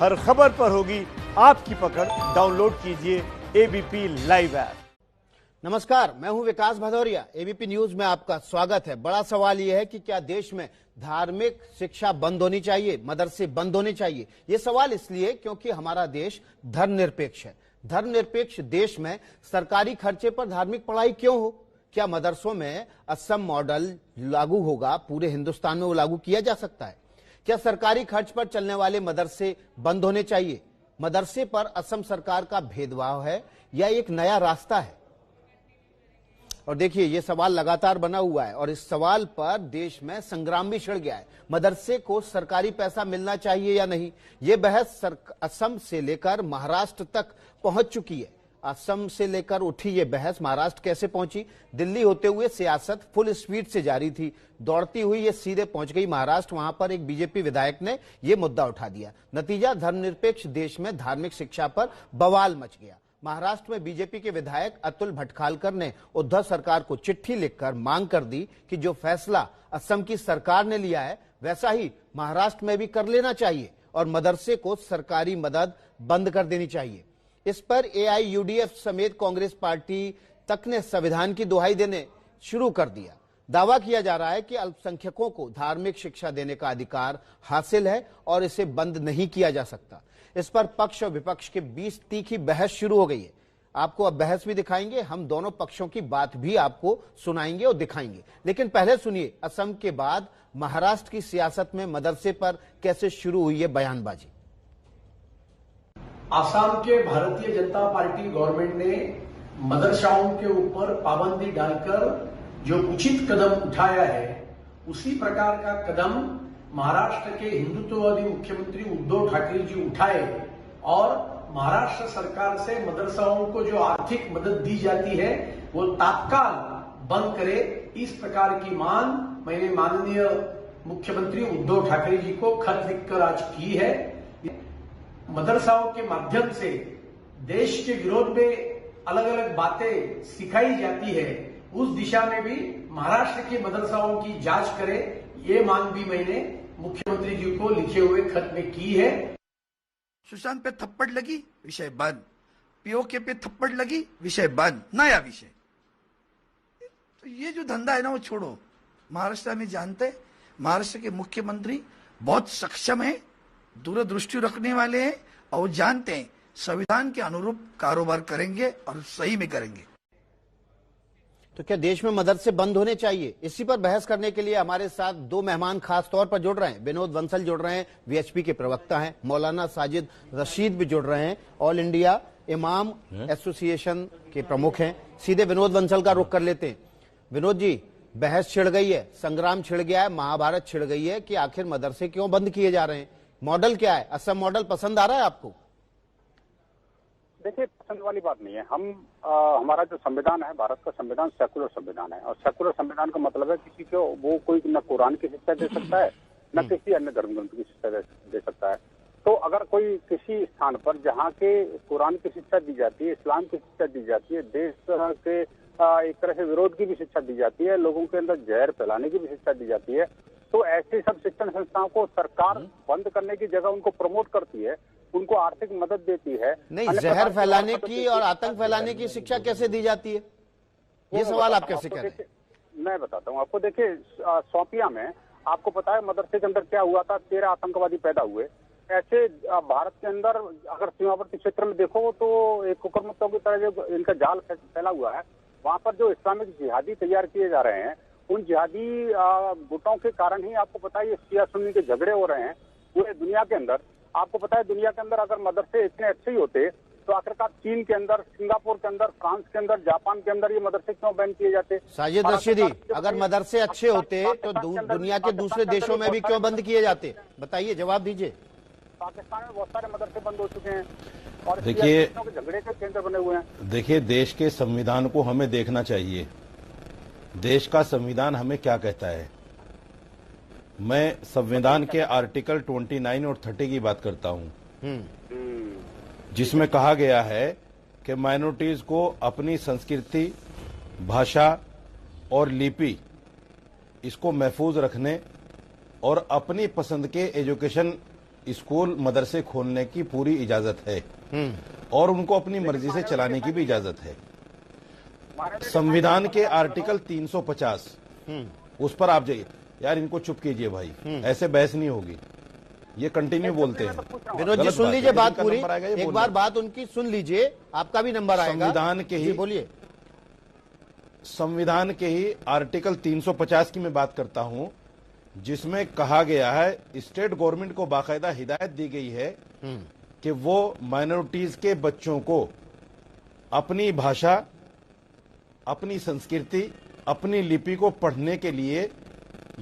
हर खबर पर होगी आपकी पकड़। डाउनलोड कीजिए एबीपी लाइव ऐप। नमस्कार, मैं हूं विकास भदौरिया। एबीपी न्यूज में आपका स्वागत है। बड़ा सवाल यह है कि क्या देश में धार्मिक शिक्षा बंद होनी चाहिए, मदरसे बंद होने चाहिए? यह सवाल इसलिए क्योंकि हमारा देश धर्मनिरपेक्ष है। धर्मनिरपेक्ष देश में सरकारी खर्चे पर धार्मिक पढ़ाई क्यों हो? क्या मदरसों में असम मॉडल लागू होगा? पूरे हिंदुस्तान में वो लागू किया जा सकता है? क्या सरकारी खर्च पर चलने वाले मदरसे बंद होने चाहिए? मदरसे पर असम सरकार का भेदभाव है या एक नया रास्ता है? और देखिए, यह सवाल लगातार बना हुआ है और इस सवाल पर देश में संग्राम भी छिड़ गया है। मदरसे को सरकारी पैसा मिलना चाहिए या नहीं, यह बहस असम से लेकर महाराष्ट्र तक पहुंच चुकी है। असम से लेकर उठी यह बहस महाराष्ट्र कैसे पहुंची? दिल्ली होते हुए सियासत फुल स्पीड से जारी थी। दौड़ती हुई ये सीधे पहुंच गई महाराष्ट्र। वहां पर एक बीजेपी विधायक ने यह मुद्दा उठा दिया। नतीजा, धर्मनिरपेक्ष देश में धार्मिक शिक्षा पर बवाल मच गया। महाराष्ट्र में बीजेपी के विधायक अतुल भटखालकर ने उद्धव सरकार को चिट्ठी लिखकर मांग कर दी कि जो फैसला असम की सरकार ने लिया है वैसा ही महाराष्ट्र में भी कर लेना चाहिए और मदरसे को सरकारी मदद बंद कर देनी चाहिए। इस पर एआईयूडीएफ समेत कांग्रेस पार्टी तक ने संविधान की दुहाई देने शुरू कर दिया। दावा किया जा रहा है कि अल्पसंख्यकों को धार्मिक शिक्षा देने का अधिकार हासिल है और इसे बंद नहीं किया जा सकता। इस पर पक्ष और विपक्ष के बीच तीखी बहस शुरू हो गई है। आपको अब बहस भी दिखाएंगे, हम दोनों पक्षों की बात भी आपको सुनाएंगे और दिखाएंगे। लेकिन पहले सुनिए असम के बाद महाराष्ट्र की सियासत में मदरसे पर कैसे शुरू हुई है बयानबाजी। आसाम के भारतीय जनता पार्टी गवर्नमेंट ने मदरसाओं के ऊपर पाबंदी डालकर जो उचित कदम उठाया है, उसी प्रकार का कदम महाराष्ट्र के हिंदुत्ववादी मुख्यमंत्री उद्धव ठाकरे जी उठाए और महाराष्ट्र सरकार से मदरसाओं को जो आर्थिक मदद दी जाती है वो तत्काल बंद करे। इस प्रकार की मांग मैंने माननीय मुख्यमंत्री उद्धव ठाकरे जी को खत लिखकर आज की है। मदरसाओं के माध्यम से देश के विरोध में अलग अलग बातें सिखाई जाती है, उस दिशा में भी महाराष्ट्र के मदरसाओं की जांच करे, ये मांग भी मैंने मुख्यमंत्री जी को लिखे हुए खत में की है। सुशांत पे थप्पड़ लगी, विषय बंद। पीओके पे थप्पड़ लगी, विषय बंद, नया विषय। तो ये जो धंधा है ना वो छोड़ो। महाराष्ट्र में जानते हैं, महाराष्ट्र के मुख्यमंत्री बहुत सक्षम है, दूरदृष्टि रखने वाले हैं और वो जानते हैं संविधान के अनुरूप कारोबार करेंगे और सही में करेंगे। तो क्या देश में मदरसे बंद होने चाहिए? इसी पर बहस करने के लिए हमारे साथ दो मेहमान खास तौर पर जुड़ रहे हैं। विनोद बंसल जुड़ रहे हैं, वीएचपी के प्रवक्ता हैं। मौलाना साजिद रशीद भी जुड़ रहे हैं, ऑल इंडिया इमाम एसोसिएशन के प्रमुख हैं। सीधे विनोद बंसल का रुख कर लेते हैं। विनोद जी, बहस छिड़ गई है, संग्राम छिड़ गया है, महाभारत छिड़ गई है कि आखिर मदरसे क्यों बंद किए जा रहे हैं? मॉडल क्या है? असम मॉडल पसंद आ रहा है आपको? देखिए, पसंद वाली बात नहीं है। हमारा जो संविधान है, भारत का संविधान सेकुलर संविधान है और सेकुलर संविधान का मतलब है किसी को वो कोई न कुरान की शिक्षा दे सकता है न किसी अन्य धर्म ग्रंथ की शिक्षा दे सकता है। तो अगर कोई किसी स्थान पर जहाँ के कुरान की शिक्षा दी जाती है, इस्लाम की शिक्षा दी जाती है, देश के एक तरह से विरोध की भी शिक्षा दी जाती है, लोगों के अंदर जहर फैलाने की भी शिक्षा दी जाती है, तो ऐसी सब शिक्षण संस्थाओं को सरकार बंद करने की जगह उनको प्रमोट करती है, उनको आर्थिक मदद देती है। नहीं, जहर फैलाने की और आतंक फैलाने की शिक्षा कैसे दी जाती है? ये सवाल आप कैसे कर रहे हैं? मैं बताता हूँ आपको। देखिए, शोपियां में आपको पता है मदरसे के अंदर क्या हुआ था? 13 आतंकवादी पैदा हुए। ऐसे भारत के अंदर अगर सीमावर्ती क्षेत्र में देखो तो एक कुकरमुत्तों की तरह जो इनका जाल फैला हुआ है, वहां पर जो इस्लामिक जिहादी तैयार किए जा रहे हैं, उन जिहादी गुटों के कारण ही आपको पता है ये शिया सुन्नी के झगड़े हो रहे हैं पूरे दुनिया के अंदर। आपको पता है दुनिया के अंदर अगर मदरसे इतने अच्छे ही होते तो आखिरकार चीन के अंदर, सिंगापुर के अंदर, फ्रांस के अंदर, जापान के अंदर ये मदरसे क्यों बैन किए जाते? साजिद रशीदी, अगर मदरसे अच्छे होते तो दुनिया के दूसरे देशों में भी क्यों बंद किए जाते? बताइए, जवाब दीजिए। पाकिस्तान में बहुत सारे मदरसे बंद हो चुके हैं और देखिए, झगड़े के केंद्र बने हुए हैं। देखिए, देश के संविधान को हमें देखना चाहिए। देश का संविधान हमें क्या कहता है? मैं संविधान के आर्टिकल 29 और 30 की बात करता हूं, जिसमें कहा गया है कि माइनॉरिटीज को अपनी संस्कृति, भाषा और लिपि इसको महफूज रखने और अपनी पसंद के एजुकेशन स्कूल मदरसे खोलने की पूरी इजाजत है और उनको अपनी मर्जी से चलाने की भी इजाजत है। संविधान के आर्टिकल 350 उस पर आप जाइए। यार इनको चुप कीजिए भाई, ऐसे बहस नहीं होगी, ये कंटिन्यू बोलते हैं। विनोद जी सुन लीजिए बात पूरी, एक बार बात उनकी सुन लीजिए, आपका भी नंबर आएगा। संविधान के ही बोलिए। संविधान के ही आर्टिकल 350 की मैं बात करता हूं, जिसमें कहा गया है स्टेट गवर्नमेंट को बाकायदा हिदायत दी गई है कि वो माइनॉरिटीज के बच्चों को अपनी भाषा, अपनी संस्कृति, अपनी लिपि को पढ़ने के लिए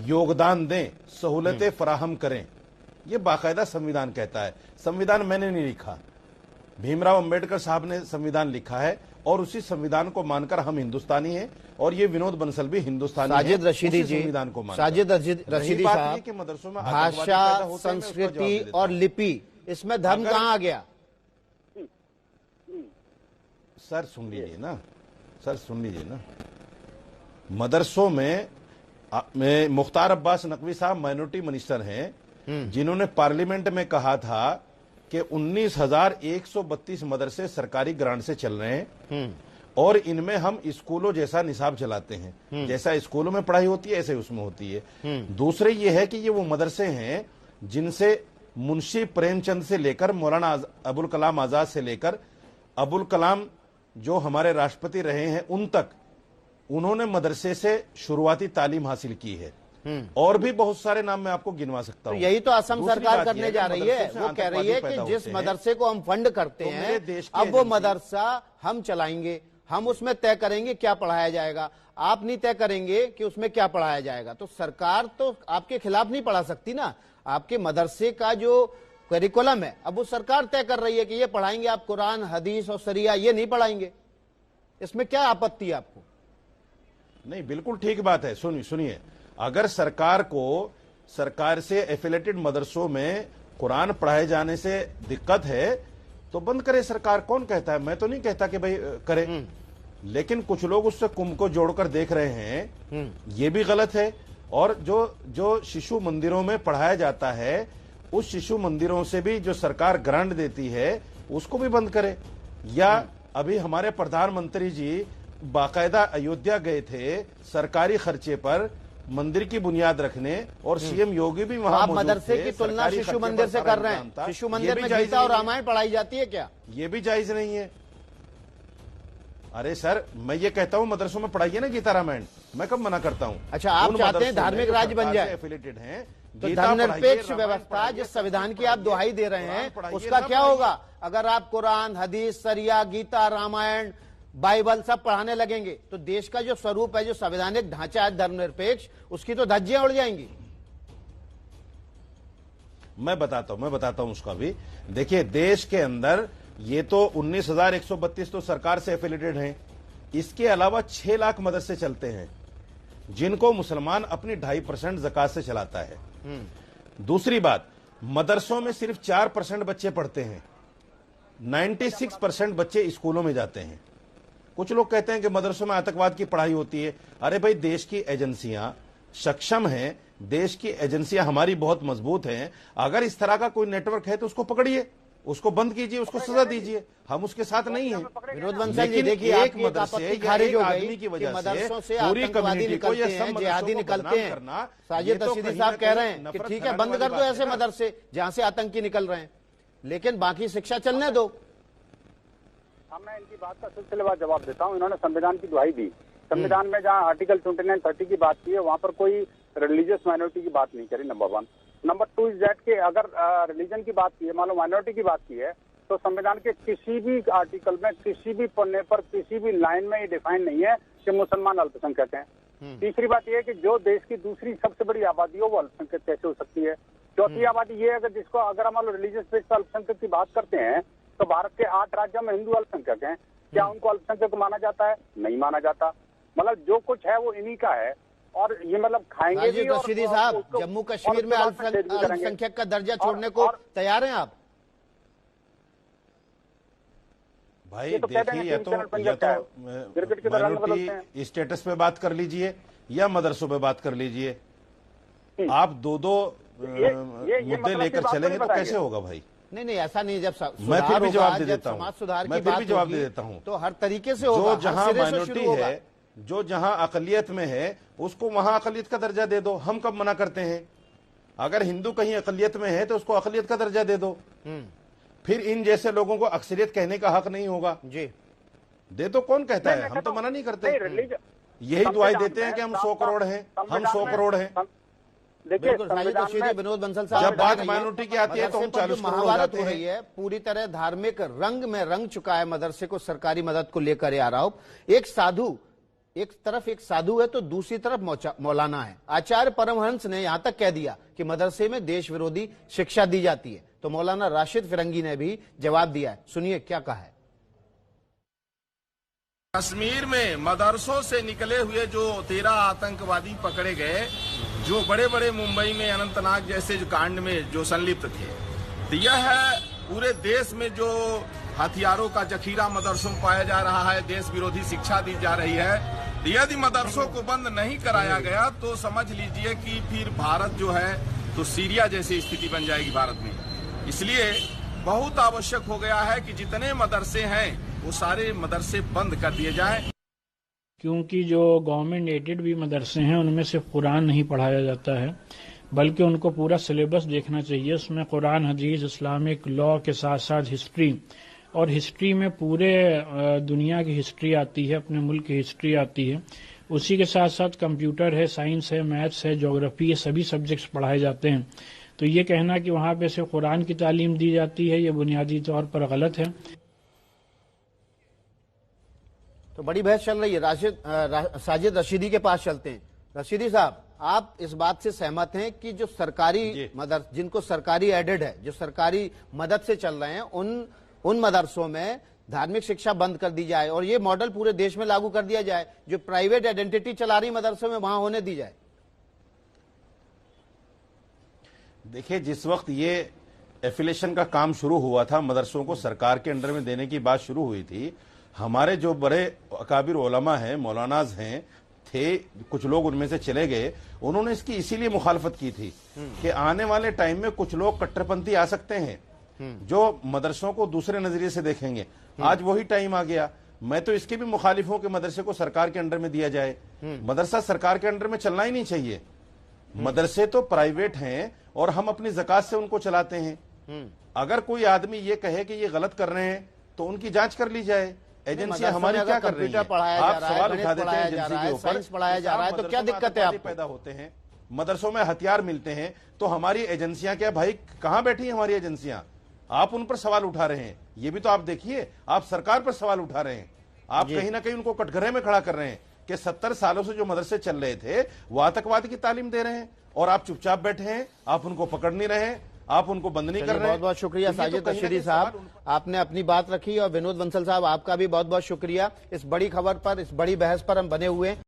योगदान दें, सहूलतें फराहम करें। ये बाकायदा संविधान कहता है। संविधान मैंने नहीं लिखा, भीमराव अंबेडकर साहब ने संविधान लिखा है और उसी संविधान को मानकर हम हिंदुस्तानी हैं और ये विनोद बंसल भी हिंदुस्तानी है। साजिद रशीदी जी, संविधान को मानकर। साजिद रशीदी साहब, कि मदरसों में भाषा, संस्कृति और लिपि, इसमें धर्म कहाँ आ गया? सर सुन लीजिए ना, सर सुन लीजिए ना। मदरसों में मुख्तार अब्बास नकवी साहब माइनॉरिटी मिनिस्टर हैं, जिन्होंने पार्लियामेंट में कहा था कि 19,132 मदरसे सरकारी ग्रांट से चल रहे हैं और इनमें हम स्कूलों जैसा निसाब चलाते हैं। जैसा स्कूलों में पढ़ाई होती है ऐसे उसमें होती है। दूसरे ये है कि ये वो मदरसे हैं जिनसे मुंशी प्रेमचंद से लेकर मौलाना अबुल कलाम आजाद से लेकर अबुल कलाम जो हमारे राष्ट्रपति रहे हैं उन तक उन्होंने मदरसे से शुरुआती तालीम हासिल की है। और भी बहुत सारे नाम मैं आपको गिनवा सकता हूं। तो यही तो असम सरकार करने जा रही है। वो कह रही है कि जिस मदरसे को हम फंड करते हैं, अब वो मदरसा हम चलाएंगे, हम उसमें तय करेंगे क्या पढ़ाया जाएगा। आप नहीं तय करेंगे कि उसमें क्या पढ़ाया जाएगा, तो सरकार तो आपके खिलाफ नहीं पढ़ा सकती ना। आपके मदरसे का जो करिकुलम है अब वो सरकार तय कर रही है कि ये पढ़ाएंगे आप, कुरान, हदीस और शरिया ये नहीं पढ़ाएंगे। इसमें क्या आपत्ति है आपको? नहीं, बिल्कुल ठीक बात है। सुनिए, अगर सरकार को सरकार से एफिलेटेड मदरसों में कुरान पढ़ाए जाने से दिक्कत है तो बंद करे सरकार। कौन कहता है? मैं तो नहीं कहता कि भाई करे, लेकिन कुछ लोग उससे कुंभ को जोड़कर देख रहे हैं, ये भी गलत है। और जो शिशु मंदिरों में पढ़ाया जाता है उस शिशु मंदिरों से भी जो सरकार ग्रांट देती है उसको भी बंद करे। या अभी हमारे प्रधानमंत्री जी बाकायदा अयोध्या गए थे सरकारी खर्चे पर मंदिर की बुनियाद रखने और सीएम योगी भी वहां आप मदरसे की तुलना शिशु मंदिर से कर रहे हैं। शिशु मंदिर में गीता और रामायण पढ़ाई जाती है क्या? ये भी जायज नहीं है। अरे सर, मैं ये कहता हूं मदरसों में पढ़ाइए ना गीता रामायण, मैं कब मना करता हूं। अच्छा, आप चाहते हैं धार्मिक राज्य बन जाए, एफिलेटेड हैं, तो धर्मनिरपेक्ष व्यवस्था जिस संविधान की आप दुहाई दे रहे हैं उसका क्या होगा अगर आप कुरान, हदीस, शरिया, गीता, रामायण, बाइबल सब पढ़ाने लगेंगे? तो देश का जो स्वरूप है, जो संवैधानिक ढांचा है धर्मनिरपेक्ष, उसकी तो धज्जियां उड़ जाएंगी। मैं बताता हूं उसका भी। देखिए, देश के अंदर ये तो 19,132 तो सरकार से एफिलेटेड हैं, इसके अलावा 6 लाख मदरसे चलते हैं जिनको मुसलमान अपनी 2.5% ज़कात से चलाता है। दूसरी बात, मदरसों में सिर्फ 4% बच्चे पढ़ते हैं, 96% बच्चे स्कूलों में जाते हैं। कुछ लोग कहते हैं कि मदरसों में आतंकवाद की पढ़ाई होती है। अरे भाई, देश की एजेंसियां सक्षम हैं, देश की एजेंसियां हमारी बहुत मजबूत हैं। अगर इस तरह का कोई नेटवर्क है तो उसको पकड़िए, उसको बंद कीजिए, उसको सजा दीजिए। हम उसके साथ नहीं हैं। विनोद बंसल जी, देखिए, एक मदरसे खारिज हो गई कि मदरसों से आतंकवादी निकलते हैं, जिहादी निकलते हैं। साजिद रशीदी साहब कह रहे हैं कि ठीक है, बंद कर दो ऐसे मदरसे जहां से आतंकी निकल रहे हैं, लेकिन बाकी शिक्षा चलने दो। मैं इनकी बात का सिलसिलेवार जवाब देता हूँ। इन्होंने संविधान की दुहाई दी। संविधान में जहाँ आर्टिकल 29, 30 की बात की है वहाँ पर कोई रिलीजियस माइनॉरिटी की बात नहीं करी, नंबर 1। नंबर 2 इज दैट के अगर रिलीजन की बात की है, मान लो माइनॉरिटी की बात की है, तो संविधान के किसी भी आर्टिकल में, किसी भी पन्ने पर, किसी भी लाइन में ये डिफाइन नहीं है कि मुसलमान अल्पसंख्यक हैं। तीसरी बात यह है कि जो देश की दूसरी सबसे बड़ी आबादी हो वो अल्पसंख्यक कैसे हो सकती है। चौथी आबादी ये है कि जिसको अगर हम मान लो रिलीजियस बेस पर अल्पसंख्यक की बात करते हैं तो भारत के 8 राज्यों में हिंदू अल्पसंख्यक हैं। क्या उनको अल्पसंख्यक माना जाता है? नहीं माना जाता। मतलब जो कुछ है वो इन्हीं का है। और ये मतलब खाएंगे भी। और साहब, जम्मू कश्मीर में अल्पसंख्यक का दर्जा छोड़ने को तैयार हैं आप? भाई देखिए, या तो माइनॉरिटी स्टेटस पे बात कर लीजिए या मदरसों पे बात कर लीजिए। आप दो मुद्दे मतलब लेकर की बात चलेंगे नहीं तो बताएंगे। कैसे होगा भाई? नहीं, ऐसा नहीं। जब मैं फिर भी जवाब दे जब देता समाज हूँ, सुधार मैं की फिर बात भी जवाब दे होगी, देता हूँ। तो हर तरीके से होगा, जो हर जहां सिरे से माइनॉरिटी शुरू होगा। है, जो जहां अकलियत में है, उसको वहां अकलियत का दर्जा दे दो। हम कब मना करते हैं? अगर हिंदू कहीं अकलियत में है तो उसको अकलियत का दर्जा दे दो। फिर इन जैसे लोगों को अक्सरियत कहने का हक नहीं होगा। जी, दे तो कौन कहता नहीं, है? मैं हम तो कहता मना नहीं हूं, करते। यही दुआई देते हैं कि हम 100 करोड़ हैं, हम 100 करोड़ हैं। देखिए, बिल्कुल साजिद संविधान रशीदी, में विनोद बंसल साहब, जब बात बताइए, माइनॉरिटी की आती है तो हम मदरसे पर जो 40 करोड़ हो महाभारत जाते हो रही हैं। है, पूरी तरह धार्मिक रंग में रंग चुका है मदरसे को सरकारी मदद को लेकर ये आरोप। एक साधु है तो दूसरी तरफ मौलाना है। आचार्य परमहंस ने यहां तक कह दिया कि मदरसे में देश विरोधी शिक्षा दी जाती है। तो मौलाना राशिद फिरंगी ने भी जवाब दिया है, सुनिए क्या कहा है। कश्मीर में मदरसों से निकले हुए जो 13 आतंकवादी पकड़े गए, जो बड़े बड़े मुंबई में अनंतनाग जैसे जो कांड में जो संलिप्त थे, तो यह पूरे देश में जो हथियारों का जखीरा मदरसों में पाया जा रहा है, देश विरोधी शिक्षा दी जा रही है। तो यदि मदरसों को बंद नहीं कराया गया तो समझ लीजिए कि फिर भारत जो है तो सीरिया जैसी स्थिति बन जाएगी भारत में। इसलिए बहुत आवश्यक हो गया है कि जितने मदरसे हैं वो सारे मदरसे बंद कर दिए जाएं। क्योंकि जो गवर्नमेंट एडेड भी मदरसे हैं उनमें सिर्फ कुरान नहीं पढ़ाया जाता है, बल्कि उनको पूरा सिलेबस देखना चाहिए। उसमें कुरान, हदीस, इस्लामिक लॉ के साथ साथ हिस्ट्री, और हिस्ट्री में पूरे दुनिया की हिस्ट्री आती है, अपने मुल्क की हिस्ट्री आती है। उसी के साथ साथ कंप्यूटर है, साइंस है, मैथ्स है, ज्योग्राफी, ये सभी सब्जेक्ट्स पढ़ाए जाते हैं। तो ये कहना कि वहाँ पे सिर्फ कुरान की तालीम दी जाती है, ये बुनियादी तौर पर गलत है। तो बड़ी बहस चल रही है। साजिद रशीदी के पास चलते हैं। रशीदी साहब, आप इस बात से सहमत हैं कि जो सरकारी जिनको सरकारी एडेड है, जो सरकारी मदद से चल रहे हैं, उन मदरसों में धार्मिक शिक्षा बंद कर दी जाए और ये मॉडल पूरे देश में लागू कर दिया जाए, जो प्राइवेट आइडेंटिटी चला रही मदरसों में वहां होने दी जाए? देखिए, जिस वक्त ये एफिलेशन का काम शुरू हुआ था, मदरसों को सरकार के अंडर में देने की बात शुरू हुई थी, हमारे जो बड़े अकाबिर उलमा हैं, मौलानाज हैं, थे कुछ लोग उनमें से चले गए। उन्होंने इसकी इसीलिए मुखालफत की थी कि आने वाले टाइम में कुछ लोग कट्टरपंथी आ सकते हैं जो मदरसों को दूसरे नजरिए से देखेंगे। आज वही टाइम आ गया। मैं तो इसके भी मुखालिफ हूं कि मदरसे को सरकार के अंडर में दिया जाए। मदरसा सरकार के अंडर में चलना ही नहीं चाहिए। मदरसे तो प्राइवेट हैं और हम अपनी ज़कात से उनको चलाते हैं। अगर कोई आदमी ये कहे कि ये गलत कर रहे हैं तो उनकी जांच कर ली जाए। एजेंसियां हमारी क्या कर रही है? आप सवाल उठा देते हैं एजेंसी के ऊपर, साइंस पढ़ाया जा रहा है, तो क्या दिक्कत है आपको? पैदा होते हैं, मदरसों में हथियार मिलते हैं, तो हमारी एजेंसियां क्या भाई, कहां बैठी हैं हमारी एजेंसियां? आप उन पर सवाल उठा रहे हैं। ये भी तो आप देखिए, आप सरकार पर सवाल उठा रहे हैं। आप कहीं ना कहीं उनको कटघरे में खड़ा कर रहे हैं कि 70 सालों से जो मदरसे चल रहे थे वो आतंकवाद की तालीम दे रहे हैं और आप चुपचाप बैठे हैं, आप उनको पकड़ नहीं रहे हैं, आप उनको बंद नहीं कर रहे हैं। बहुत बहुत शुक्रिया साजिद रशीदी साहब, आपने अपनी बात रखी, और विनोद बंसल साहब आपका भी बहुत बहुत शुक्रिया। इस बड़ी खबर पर, इस बड़ी बहस पर हम बने हुए हैं।